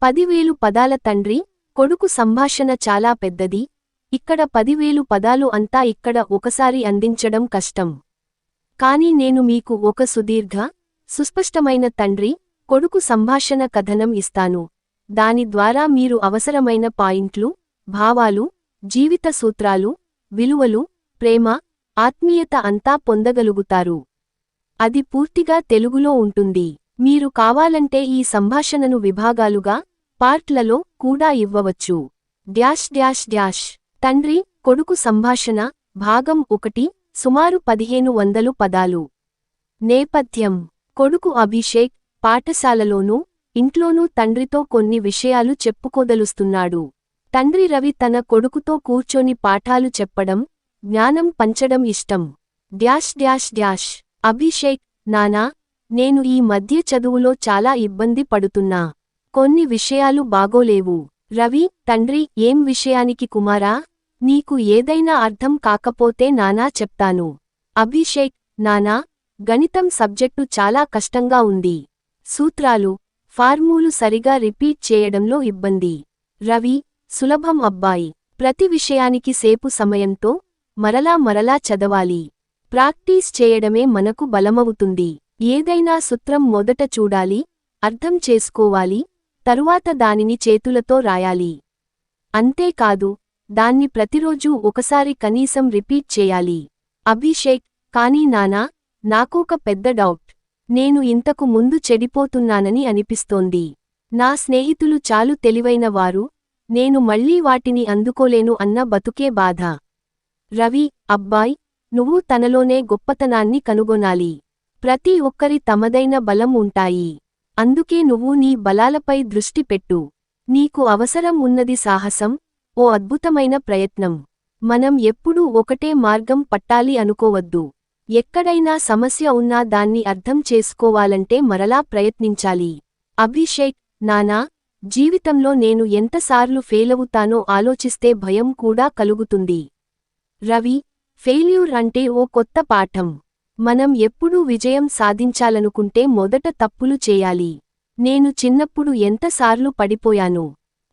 10,000 పదాల తండ్రి కొడుకు సంభాషణ చాలా పెద్దది. ఇక్కడ 10,000 పదాలు అంతా ఇక్కడ ఒకసారి అందించడం కష్టం. కానీ నేను మీకు ఒక సుదీర్ఘ, సుస్పష్టమైన తండ్రి కొడుకు సంభాషణ కథనం ఇస్తాను. దాని ద్వారా మీరు అవసరమైన పాయింట్లు, భావాలు, జీవిత సూత్రాలు, విలువలు, ప్రేమ, ఆత్మీయత అంతా పొందగలుగుతారు. అది పూర్తిగా తెలుగులో ఉంటుంది. మీరు కావాలంటే ఈ సంభాషణను విభాగాలుగా, పార్ట్లలో కూడా ఇవ్వవచ్చు. తండ్రి కొడుకు సంభాషణ భాగం 1 సుమారు 1500 పదాలు. నేపథ్యం: కొడుకు అభిషేక్ పాఠశాలలోనూ, ఇంట్లోనూ తండ్రితో కొన్ని విషయాలు చెప్పుకోదలుస్తున్నాడు. తండ్రి రవి తన కొడుకుతో కూర్చొని పాఠాలు చెప్పడం, జ్ఞానం పంచడం ఇష్టం. అభిషేక్: నానా, నేను ఈ మధ్య చదువులో చాలా ఇబ్బంది పడుతున్నా. కొన్ని విషయాలు బాగోలేవు. రవి: తండ్రి, ఏం విషయానికి కుమారా? నీకు ఏదైనా అర్థం కాకపోతే నానా చెప్తాను. అభిషేక్: నానా, గణితం సబ్జెక్టు చాలా కష్టంగా ఉంది. సూత్రాలు, ఫార్మూలు సరిగా రిపీట్ చేయడంలో ఇబ్బంది. రవి: సులభం అబ్బాయి. ప్రతి విషయానికి సేపు సమయంతో మరలా చదవాలి. ప్రాక్టీస్ చేయడమే మనకు బలమవుతుంది. ఏదైనా సూత్రం మొదట చూడాలి, అర్థం చేసుకోవాలి, తరువాత దానిని చేతులతో రాయాలి. అంతేకాదు, దాన్ని ప్రతిరోజూ ఒకసారి కనీసం రిపీట్ చేయాలి. అభిషేక్: కానీ నానా, నాకొక పెద్ద డౌట్. నేను ఇంతకు ముందు చెడిపోతున్నానని అనిపిస్తోంది. నా స్నేహితులు చాలు తెలివైన వారు, నేను మళ్ళీ వాటిని అందుకోలేను అన్న బతుకే బాధ. రవి: అబ్బాయ్, నువ్వు తనలోనే గొప్పతనాన్ని కనుగొనాలి. ప్రతి ఒక్కరి తమదైన బలం ఉంటాయి. అందుకే నువ్వు నీ బలాలపై దృష్టి పెట్టు. నీకు అవసరం ఉన్నది సాహసం, ఓ అద్భుతమైన ప్రయత్నం. మనం ఎప్పుడూ ఒకటే మార్గం పట్టాలి అనుకోవద్దు. ఎక్కడైనా సమస్య ఉన్నా దాన్ని అర్థం చేసుకోవాలంటే మరలా ప్రయత్నించాలి. అభిషేక్: నానా, జీవితంలో నేను ఎంతసార్లు ఫెయిలవుతానో ఆలోచిస్తే భయం కూడా కలుగుతుంది. రవి: ఫెయిల్యూర్ అంటే ఓ కొత్త పాఠం. మనం ఎప్పుడూ విజయం సాధించాలనుకుంటే మొదట తప్పులు చేయాలి. నేను చిన్నప్పుడు ఎంతసార్లు పడిపోయాను.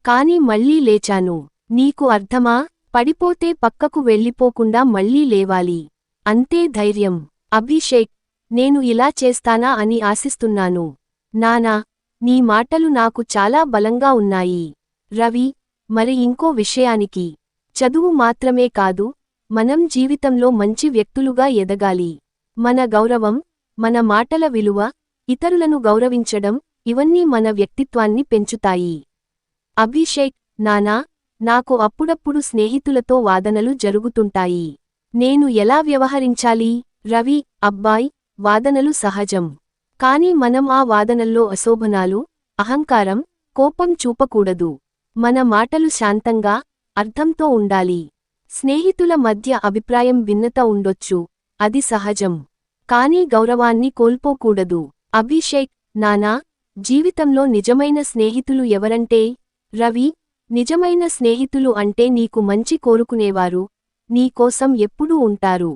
కాని మళ్ళీ లేచాను. నీకు అర్థమా? పడిపోతే పక్కకు వెళ్ళిపోకుండా మళ్ళీ లేవాలి. అంతే ధైర్యం. అభిషేక్: నేను ఇలా చేస్తానా అని ఆశిస్తున్నాను. నానా, నీ మాటలు నాకు చాలా బలంగా ఉన్నాయి. రవి: మరి ఇంకో విషయానికి. చదువు మాత్రమే కాదు, మనం జీవితంలో మంచి వ్యక్తులుగా ఎదగాలి. మన గౌరవం, మన మాటల విలువ, ఇతరులను గౌరవించడం, ఇవన్నీ మన వ్యక్తిత్వాన్ని పెంచుతాయి. అభిషేక్: నానా, నాకు అప్పుడప్పుడు స్నేహితులతో వాదనలు జరుగుతుంటాయి. నేను ఎలా వ్యవహరించాలి? రవి: అబ్బాయ్, వాదనలు సహజం. కాని మనం ఆ వాదనల్లో అశోభనాలు, అహంకారం, కోపం చూపకూడదు. మన మాటలు శాంతంగా, అర్థంతో ఉండాలి. స్నేహితుల మధ్య అభిప్రాయం భిన్నత ఉండొచ్చు, అది సహజం. కానీ గౌరవాన్ని కోల్పోకూడదు. అభిషేక్: నానా, జీవితంలో నిజమైన స్నేహితులు ఎవరంటే? రవి: నిజమైన స్నేహితులు అంటే నీకు మంచి కోరుకునేవారు, నీ కోసం ఎప్పుడూ ఉంటారు.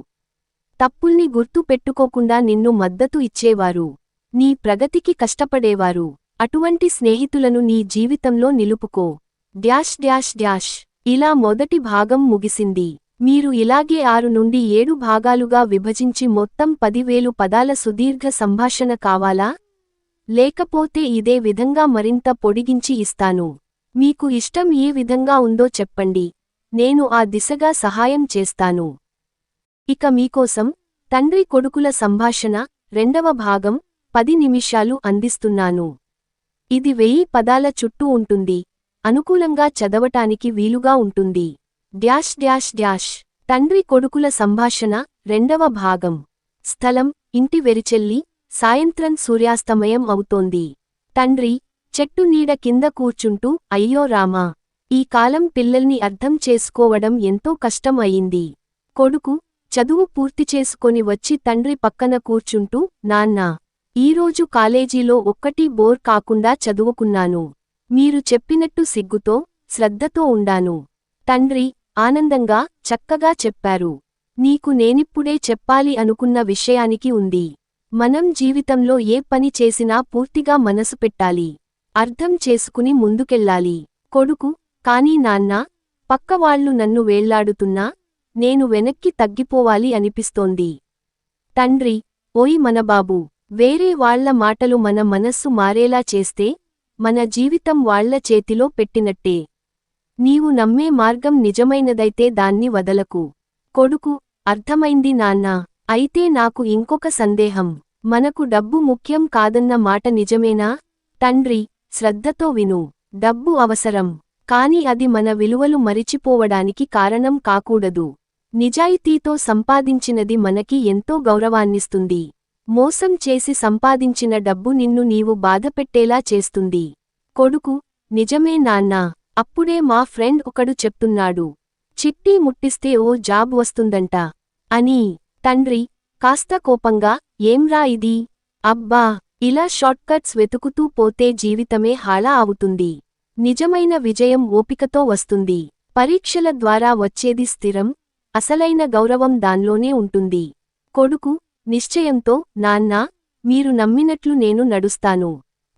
తప్పుల్ని గుర్తు పెట్టుకోకుండా నిన్ను మద్దతు ఇచ్చేవారు, నీ ప్రగతికి కష్టపడేవారు. అటువంటి స్నేహితులను నీ జీవితంలో నిలుపుకో. ఇలా మొదటి భాగం ముగిసింది. మీరు ఇలాగే 6 నుండి 7 భాగాలుగా విభజించి మొత్తం 10,000 పదాల సుదీర్ఘ సంభాషణ కావాలా? లేకపోతే ఇదే విధంగా మరింత పొడిగించి ఇస్తాను. మీకు ఇష్టం ఏ విధంగా ఉందో చెప్పండి, నేను ఆ దిశగా సహాయం చేస్తాను. ఇక మీకోసం తండ్రి కొడుకుల సంభాషణ 2వ భాగం 10 నిమిషాలు అందిస్తున్నాను. ఇది 1000 పదాల చుట్టూ ఉంటుంది. అనుకూలంగా చదవటానికి వీలుగా ఉంటుంది. తండ్రి కొడుకుల సంభాషణ 2వ భాగం. స్థలం: ఇంటి వెరిచెల్లి. సాయంత్రం సూర్యాస్తమయం అవుతోంది. తండ్రి చెట్టు నీడ కింద కూర్చుంటూ: అయ్యో రామా, ఈ కాలం పిల్లల్ని అర్థం చేసుకోవడం ఎంతో కష్టం అయింది. కొడుకు చదువు పూర్తి చేసుకొని వచ్చి తండ్రి పక్కన కూర్చుంటూ: నాన్నా, ఈరోజు కాలేజీలో ఒక్కటీ బోర్ కాకుండా చదువుకున్నాను. మీరు చెప్పినట్టు సిగ్గుతో, శ్రద్ధతో ఉండాను. తండ్రి ఆనందంగా: చక్కగా చెప్పారు. నీకు నేనిప్పుడే చెప్పాలి అనుకున్న విషయానికి ఉంది. మనం జీవితంలో ఏ పని చేసినా పూర్తిగా మనసు పెట్టాలి. అర్థం చేసుకుని ముందుకెళ్ళాలి. కొడుకు, కానీ నాన్నా, పక్కవాళ్లు నన్ను వేళ్లాడుతున్నా, నేను వెనక్కి తగ్గిపోవాలి అనిపిస్తోంది. తండ్రి, ఓయ్ మనబాబూ, వేరే వాళ్ల మాటలు మన మనస్సు మారేలా చేస్తే, మన జీవితం వాళ్ల చేతిలో పెట్టినట్టే. నీవు నమ్మే మార్గం నిజమైనదైతే దాన్ని వదలకు. కొడుకు, అర్థమైంది నాన్నా. అయితే నాకు ఇంకొక సందేహం. మనకు డబ్బు ముఖ్యం కాదన్న మాట నిజమేనా? తండ్రి, శ్రద్ధతో విను. డబ్బు అవసరం. కాని అది మన విలువలు మరిచిపోవడానికి కారణం కాకూడదు. నిజాయితీతో సంపాదించినది మనకి ఎంతో గౌరవాన్నిస్తుంది. మోసం చేసి సంపాదించిన డబ్బు నిన్ను నీవు బాధపెట్టేలా చేస్తుంది. కొడుకు, నిజమే నాన్నా. అప్పుడే మా ఫ్రెండ్ ఒకడు చెప్తున్నాడు, చిట్టి ముట్టిస్తే ఓ జాబ్ వస్తుందంట అని. తండ్రి, కాస్త కోపంగా, ఏంరా ఇది? అబ్బా, ఇలా షార్ట్కట్స్ వెతుకుతూ పోతే జీవితమే హాళా అవుతుంది. నిజమైన విజయం ఓపికతో వస్తుంది. పరీక్షల ద్వారా వచ్చేది స్థిరం, అసలైన గౌరవం దాన్లోనే ఉంటుంది. కొడుకు, నిశ్చయంతో, నాన్నా, మీరు నమ్మినట్లు నేను నడుస్తాను.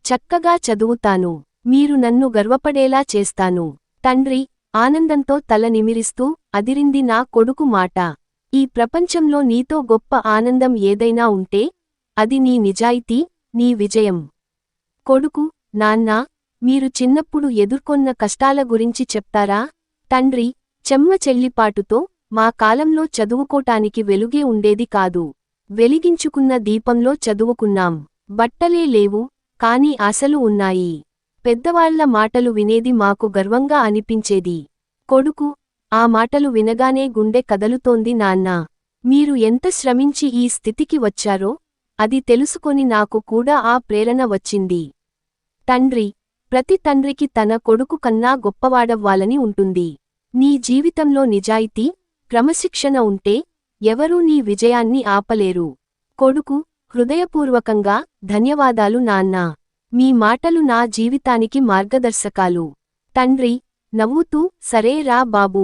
చక్కగా చదువుతాను. మీరు నన్ను గర్వపడేలా చేస్తాను. తండ్రి, ఆనందంతో తల నిమిరిస్తూ, అదిరింది నా కొడుకు మాట. ఈ ప్రపంచంలో నీతో గొప్ప ఆనందం ఏదైనా ఉంటే, అది నీ నిజాయితీ, నీ విజయం. కొడుకు, నాన్నా, మీరు చిన్నప్పుడు ఎదుర్కొన్న కష్టాల గురించి చెప్తారా? తండ్రి, చెమ్మ చెల్లిపాటుతో, మా కాలంలో చదువుకోటానికి వెలుగే ఉండేది కాదు. వెలిగించుకున్న దీపంలో చదువుకున్నాం. బట్టలే లేవు, కాని ఆశలు ఉన్నాయి. పెద్దవాళ్ల మాటలు వినేది మాకు గర్వంగా అనిపించేది. కొడుకు, ఆ మాటలు వినగానే గుండె కదలుతోంది నాన్నా. మీరు ఎంత శ్రమించి ఈ స్థితికి వచ్చారో, అది తెలుసుకొని నాకు కూడా ఆ ప్రేరణ వచ్చింది. తండ్రి, ప్రతి తండ్రికి తన కొడుకు కన్నా గొప్పవాడవ్వాలని ఉంటుంది. నీ జీవితంలో నిజాయితీ, క్రమశిక్షణ ఉంటే, ఎవరూ నీ విజయాన్ని ఆపలేరు. కొడుకు, హృదయపూర్వకంగా, ధన్యవాదాలు నాన్నా. మీ మాటలు నా జీవితానికి మార్గదర్శకాలు. తండ్రి, నవ్వుతూ, సరే రా బాబూ,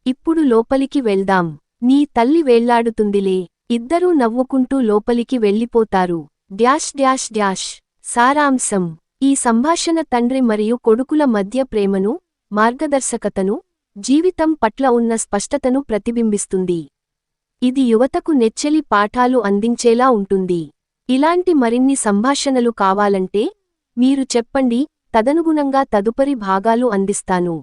ఇప్పుడు లోపలికి వెళ్దాం. నీ తల్లి వేళ్లాడుతుందిలే. ఇద్దరూ నవ్వుకుంటూ లోపలికి వెళ్ళిపోతారు. Dash dash dash. సారాంశం: ఈ సంభాషణ తండ్రి మరియు కొడుకుల మధ్య ప్రేమను, మార్గదర్శకతను, జీవితం పట్ల ఉన్న స్పష్టతను ప్రతిబింబిస్తుంది. ఇది యువతకు నెచ్చెలి పాఠాలు అందించేలా ఉంటుంది. ఇలాంటి మరిన్ని సంభాషణలు కావాలంటే మీరు చెప్పండి, తదనుగుణంగా తదుపరి భాగాలు అందిస్తాను.